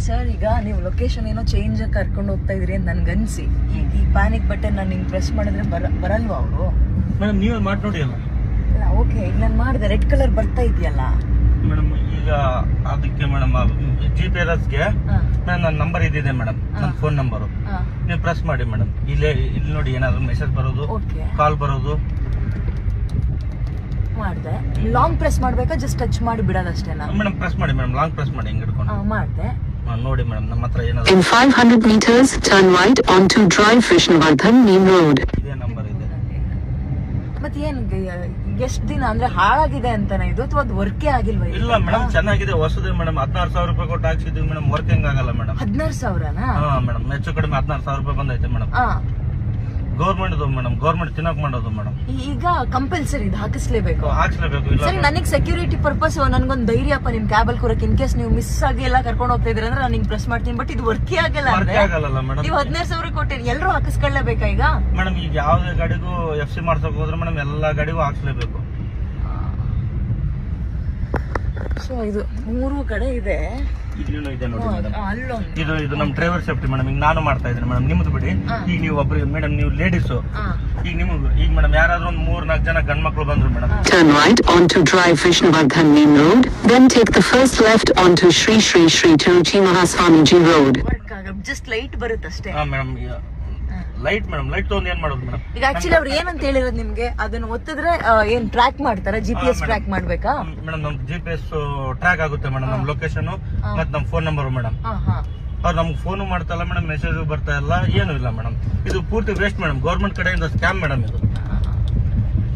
Sir ಈಗ ನೀವು location ಏನೋ ಚೇಂಜ್ ಕರ್ಕೊಂಡು ಹೋಗ್ತಾ ಇದ್ರಿ ಅಂತ ನನ್ಗನ್ಸಿ ಈಗ ಈ ಪ್ಯಾನಿಕ್ ಬಟನ್ ನಾನು ಹಿಂಗ್ ಪ್ರೆಸ್ ಮಾಡಿದ್ರೆ ಬರಲ್ವಾ ಅವರು? ಮೇಡಮ್ ನೀವೇ ಮಾಡಿ ನೋಡಿ ಅಲ್ಲ. ಓಕೆ, ಈಗ ನಾನು ಮಾಡಿದೆ ರೆಡ್ ಕಲರ್ ಬರ್ತಾ ಇದೆಯಲ್ಲ ಮೇಡಮ್. ಈಗ ಅದಕ್ಕೆ ಮೇಡಮ್ GPS ಗೆ ನನ್ನ ನಂಬರ್ ಇದಿದೆ ಮೇಡಮ್, ನನ್ನ ಫೋನ್ ನಂಬರು. ನೀವು ಪ್ರೆಸ್ ಮಾಡಿ ಮೇಡಮ್. ಇಲ್ಲಿ ನೋಡಿ ಏನಾದ್ರು ಮೆಸೇಜ್ ಬರೋದು, ಕಾಲ್ ಬರೋದು. ಮಾಡಿದೆ. ಲಾಂಗ್ ಪ್ರೆಸ್ ಮಾಡ್ಬೇಕಾ ಜಸ್ಟ್ ಟಚ್ ಮಾಡಿ ಬಿಡೋದಷ್ಟೇನಾ? ಮೇಡಮ್ ಪ್ರೆಸ್ ಮಾಡಿ ಮೇಡಮ್, ಲಾಂಗ್ ಪ್ರೆಸ್ ಮಾಡಿ ಹಿಂಗ್ ಹಿಡ್ಕೊಂಡು. ಮಾಡಿದೆ. ನೋಡಿ ಮೇಡಮ್, ನಮ್ಮ ಹತ್ರ ಏನಾದ್ರು In 500 meters, turn right onto Drive Vishnuvardhan Neem Road. ಇದೇ ನಂಬರ್ ಇದೆ. ಮತ್ತೆ ಏನ್ ಎಷ್ಟ್ ದಿನ ಅಂದ್ರೆ ಹಾಳಾಗಿದೆ ಅಂತಾನೆ ಇದು ಅಥವಾ ಅದು ವರ್ಕೇ ಆಗಿಲ್ವಾ? ಇಲ್ಲ ಮೇಡಮ್, ಚೆನ್ನಾಗಿದೆ, ಹೊಸದೇ ಮೇಡಮ್. 16,000 ರೂಪಾಯಿ ಕೊಟ್ಟು ಹಾಕ್ಸಿದ್ವಿ ಮೇಡಮ್, ವರ್ಕಿಂಗ್ ಆಗಲ್ಲ ಮೇಡಮ್. 16,000ನಾ? ಹಾ ಮೇಡಮ್, ಹೆಚ್ಚು ಕಡಿಮೆ 16,000 ರೂಪಾಯಿ ಬಂದೈತೆ ಮೇಡಮ್. ಗೌರ್ಮೆಂಟ್ ಮೇಡಮ್, ಗೌರ್ಮೆಂಟ್ ತಿನ್ನಕ್ ಮಾಡೋದು ಮೇಡಮ್. ಈಗ ಕಂಪಲ್ಸರಿ ಇದು ಹಾಕಿಸ್ಲೇಬೇಕು. ಹಾಕ್ಸ್ಲೇಬೇಕು. ಇಲ್ಲ ಸರಿ, ನನಗೆ ಸೆಕ್ಯೂರಿಟಿ ಪರ್ಪಸ್ ನನ್ಗೊಂದು ಧೈರ್ಯಪ್ಪ ನಿಮ್ ಕ್ಯಾಬಲ್ ಕೂರಕ್ ಇನ್ ಕೇಸ್ ನೀವು ಮಿಸ್ ಆಗಿ ಎಲ್ಲ ಕರ್ಕೊಂಡು ಹೋಗ್ತಾ ಇದ್ರಿ ಅಂದ್ರೆ ನಾನು ಹಿಂಗ್ ಪ್ರೆಸ್ ಮಾಡ್ತೀನಿ. ಬಟ್ ಇದು ವರ್ಕೇ ಆಗಲ್ಲ ಅಂದ್ರೆ ಆಗಲ್ಲ ಮೇಡಮ್. ನೀವು 16,000 ಕೊಟ್ಟಿರಿ, ಎಲ್ಲರೂ ಹಾಕಿಸ್ಕೊಳ್ಳೇಬೇಕಾ ಈಗ? ಮೇಡಮ್ ಈಗ ಯಾವ್ದೇ ಗಾಡಿಗೂ FC ಮಾಡ್ಸಕ್ ಹೋದ್ರೆ ಮೇಡಮ್ ಎಲ್ಲಾ ಗಾಡಿಗೂ ಹಾಕ್ಸ್ಲೇಬೇಕು. ಸೊ ಇದು 3 ಕಡೆ ಇದೆ. ಇಲ್ಲೂ ಇದೆ ನೋಡಿ ಮೇಡಮ್. ಅಲ್ಲೊಂದು ಇದು ನಮ್ ಡ್ರೈವರ್ ಸೇಫ್ಟಿ ಮೇಡಮ್. ಈಗ ನಾನು ಮಾಡ್ತಾ ಇದ್ದೀನಿ ಮೇಡಮ್, ನಿಮ್ದು ಬಿಡಿ. ಈಗ ನೀವು ಒಬ್ರಿಗೆ ಮೇಡಮ್, ನೀವು ಲೇಡೀಸು, ಈಗ ನಿಮ್ಗೆ ಈಗ ಮೇಡಮ್ ಯಾರಾದ್ರೂ ಒಂದು 3-4 ಜನ ಗಂಡ್ ಮಕ್ಳು ಬಂದ್ರು madam. Turn right onto Drive Vishnuvardhan Neem Road, then take the first left onto Sri Sri Sri Tiruchi Mahaswamiji Road. Just light ಬರುತ್ತಷ್ಟೇ. ಹಾ ಮೇಡಮ್, ಲೈಟ್ ಮೇಡಮ್, ಲೈಟ್ ತಗೊಂಡು ಏನ್ ಮಾಡೋದು ಮೇಡಮ್? ಈಗ ಆಕ್ಚುಲಿ ಅವ್ರು ಏನಂತ ಹೇಳಿರೋದು ನಿಮ್ಗೆ, ಅದನ್ನ ಒತ್ತಿದ್ರೆ ಏನ್ ಟ್ರ್ಯಾಕ್ ಮಾಡ್ತಾರ? GPS ಟ್ರ್ಯಾಕ್ ಮಾಡ್ಬೇಕಾ ಮೇಡಮ್? ನಮ್ GPS ಟ್ರ್ಯಾಕ್ ಆಗುತ್ತೆ ಮೇಡಮ್, ನಮ್ ಲೊಕೇಶನ್ ಮತ್ತೆ ನಮ್ ಫೋನ್ ನಂಬರ್ ಮೇಡಮ್. ಅವ್ರು ನಮ್ಗೆ ಫೋನ್ ಮಾಡ್ತಾ ಇಲ್ಲ ಮೇಡಮ್, ಮೆಸೇಜ್ ಬರ್ತಾ ಇಲ್ಲ, ಏನು ಇಲ್ಲ ಮೇಡಮ್. ಇದು ಪೂರ್ತಿ ವೇಸ್ಟ್ ಮೇಡಮ್, ಗೌರ್ಮೆಂಟ್ ಕಡೆಯಿಂದ ಸ್ಕ್ಯಾಮ್ ಮೇಡಮ್ ಇದು.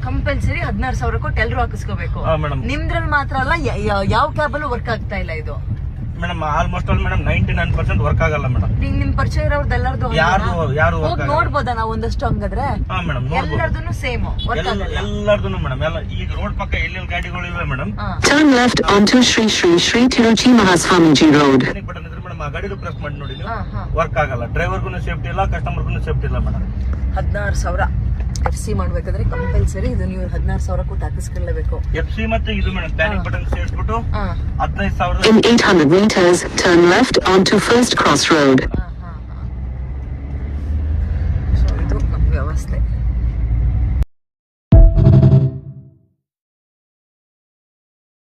ಕಂಪಲ್ಸರಿ 16,000 ಕೊಟ್ಟು ಎಲ್ಲರೂ ಹಾಕಿಸ್ಕೋಬೇಕು ನಿಮ್ದ್ರಲ್ಲಿ ಮಾತ್ರ ಅಲ್ಲ, ಯಾವ ಕ್ಯಾಬಲ್ಲೂ ವರ್ಕ್ ಆಗ್ತಾ ಇಲ್ಲ ಇದು madam. Almost all madam 99% work ಆಗಲ್ಲ ಮೇಡಮ್. ಈಗ ನಿಮ್ ಪರಿಚಯ ಇರೋರ್ದು ಎಲ್ಲರದು ಯಾರು ಹೋಗಿ ನೋಡ್ಬೋದಾ ನಾವು ಒಂದಷ್ಟು ಹಂಗಾದ್ರೆ? ಹಾ ಮೇಡಮ್, ಎಲ್ಲರದು ಸೇಮ್ ವರ್ಕ್ ಆಗಲ್ಲ. ಎಲ್ಲರದು ಮೇಡಮ್. ಎಲ್ಲ ಈಗ ರೋಡ್ ಪಕ್ಕ ಎಲ್ಲೆಲ್ಲಿ ಗಾಡಿಗಳು ಇವೆ madam. Turn left onto Sri Sri Sri Tiruchi Mahaswamiji Road. Button ಇದ್ರೆ ಮೇಡಮ್, ಆ ಗಾಡಿದು ಪ್ರೆಸ್ ಮಾಡಿ ನೋಡಿ, ವರ್ಕ್ ಆಗಲ್ಲ. ಡ್ರೈವರ್ಗೂ ಸೇಫ್ಟಿ ಇಲ್ಲ, ಕಸ್ಟಮರ್ಗೂ ಸೇಫ್ಟಿ ಇಲ್ಲ ಮೇಡಮ್. 16,000 FC ಮಾಡ್ಬೇಕಾದ್ರೆ ಕಂಪಲ್ಸರಿ ಇದು ನೀವು 16,000 ಕೊಟ್ಟು ಹಾಕಿಸ್ಕೊಳ್ಳೇಬೇಕು. FC ಮತ್ತೆ ಇದು madam, panic button ಸೇರಿಸ್ಬಿಟ್ಟು 15,000. In 800 meters, turn left onto First Cross Road.